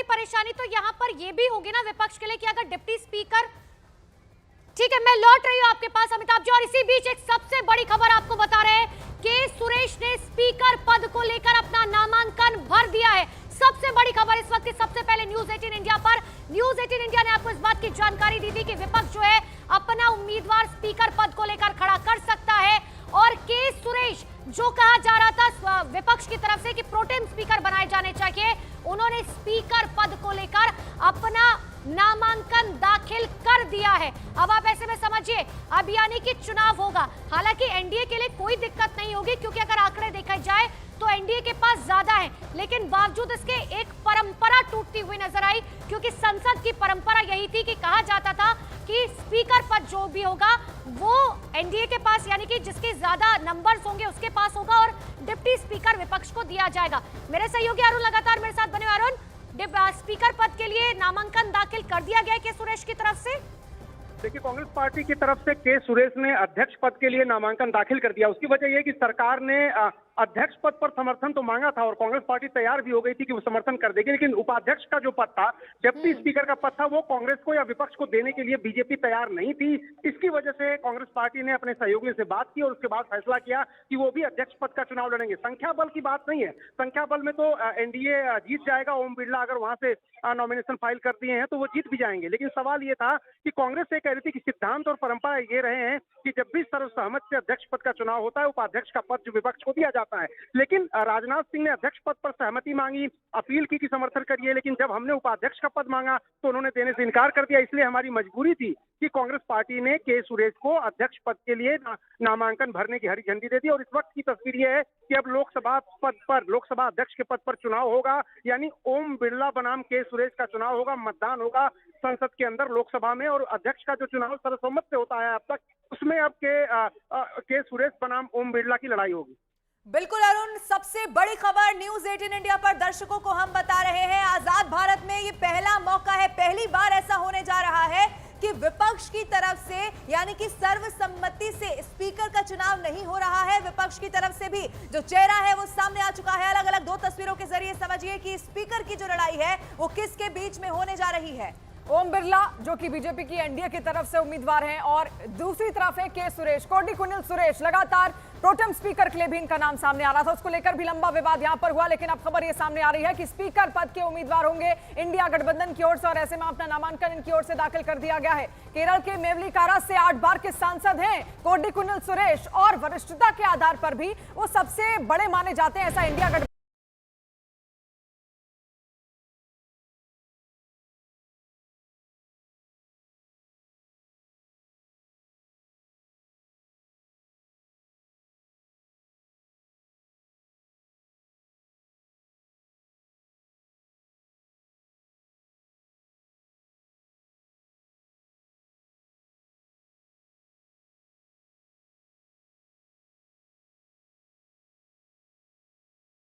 बड़ी परेशानी तो यहाँ पर ये भी होगी ना विपक्ष के लिए कि अगर डिप्टी स्पीकर, ठीक है मैं लौट रही हूँ आपके पास अमिताभ जी, और इसी बीच एक सबसे बड़ी खबर आपको बता रहे हैं कि सुरेश ने स्पीकर पद को लेकर अपना नामांकन भर दिया है। सबसे बड़ी खबर इस वक्त की, सबसे पहले न्यूज 18 इंडिया पर। न्यूज 18 इंडिया ने आपको इस बात की जानकारी दी थी कि विपक्ष जो है अपना उम्मीदवार स्पीकर पद को लेकर खड़ा कर सकता है, और के सुरेश जो कहा जा रहा था विपक्ष की तरफ से कि प्रोटेम स्पीकर बनाए जाने चाहिए, उन्होंने स्पीकर पद को लेकर अपना नामांकन दाखिल कर दिया है। अब आप ऐसे में समझिए, अब यानी कि चुनाव होगा। हालांकि एनडीए के लिए कोई दिक्कत नहीं होगी, क्योंकि अगर आंकड़े देखा जाए तो एनडीए के पास ज्यादा है, लेकिन बावजूद इसके एक परंपरा टूटती हुई नजर आई, क्योंकि संसद की परंपरा यही थी कि कहा जाता था कि स्पीकर पद जो भी होगा वो एनडीए के पास, यानी कि जिसके ज्यादा नंबर्स होंगे उसके पास होगा, और डिप्टी स्पीकर विपक्ष को दिया जाएगा। मेरे सहयोगी अरुण लगातार मेरे साथ बने हुए। अरुण, स्पीकर पद के लिए नामांकन दाखिल कर दिया गया के सुरेश की तरफ से? देखिए, कांग्रेस पार्टी की तरफ से के सुरेश ने अध्यक्ष पद के लिए नामांकन दाखिल कर दिया। उसकी वजह यह कि सरकार ने अध्यक्ष पद पर समर्थन तो मांगा था और कांग्रेस पार्टी तैयार भी हो गई थी कि वो समर्थन कर देगी, लेकिन उपाध्यक्ष का जो पद था, डिप्टी स्पीकर का पद था, वो कांग्रेस को या विपक्ष को देने के लिए बीजेपी तैयार नहीं थी। इसकी वजह से कांग्रेस पार्टी ने अपने सहयोगियों से बात की और उसके बाद फैसला किया कि वो भी अध्यक्ष पद का चुनाव लड़ेंगे। संख्या बल की बात नहीं है, संख्या बल में तो एनडीए जीत जाएगा। ओम बिरला अगर वहां से नॉमिनेशन फाइल कर दिए हैं तो वो जीत भी जाएंगे, लेकिन सवाल ये था कि कांग्रेस ये कह रही थी कि सिद्धांत और परंपरा ये रहे हैं कि जब भी सर्वसहमत से अध्यक्ष पद का चुनाव होता है, उपाध्यक्ष का पद जो विपक्ष को दिया जाता है। लेकिन राजनाथ सिंह ने अध्यक्ष पद पर सहमति मांगी, अपील की कि समर्थन करिए, लेकिन जब हमने उपाध्यक्ष का पद मांगा तो उन्होंने देने से इनकार कर दिया। इसलिए हमारी मजबूरी थी कि कांग्रेस पार्टी ने के सुरेश को अध्यक्ष पद के लिए नामांकन भरने की हरी झंडी दे दी। और इस वक्त की तस्वीर यह है कि अब लोकसभा अध्यक्ष के पद पर चुनाव होगा, यानी ओम बिरला बनाम के सुरेश का चुनाव होगा। मतदान होगा संसद के अंदर, लोकसभा में, और अध्यक्ष का जो चुनाव सर्वसम्मत से होता है अब तक, उसमें अब के सुरेश बनाम ओम बिरला की लड़ाई होगी। बिल्कुल अरुण, सबसे बड़ी खबर न्यूज 18 इंडिया पर दर्शकों को हम बता रहे हैं। आजाद भारत में ये पहला मौका है, पहली बार ऐसा होने जा रहा है कि विपक्ष की तरफ से, यानी कि सर्वसम्मति से स्पीकर का चुनाव नहीं हो रहा है। विपक्ष की तरफ से भी जो चेहरा है वो सामने आ चुका है। अलग अलग दो तस्वीरों के जरिए समझिए कि स्पीकर की जो लड़ाई है वो किसके बीच में होने जा रही है। ओम बिरला जो कि बीजेपी की एनडीए की तरफ से उम्मीदवार हैं, और दूसरी तरफ है के सुरेश, कोडिकुनिल सुरेश। लगातार प्रोटेम स्पीकर के लिए भी इनका नाम सामने आ रहा था, उसको लेकर भी लंबा विवाद यहां पर हुआ, लेकिन अब खबर ये सामने आ रही है कि स्पीकर पद के उम्मीदवार होंगे इंडिया गठबंधन की ओर से, और ऐसे में अपना नामांकन इनकी ओर से दाखिल कर दिया गया है। केरल के मेवलिकारा से 8 बार के सांसद हैं कोडिकुनिल सुरेश, और वरिष्ठता के आधार पर भी वो सबसे बड़े माने जाते हैं, ऐसा इंडिया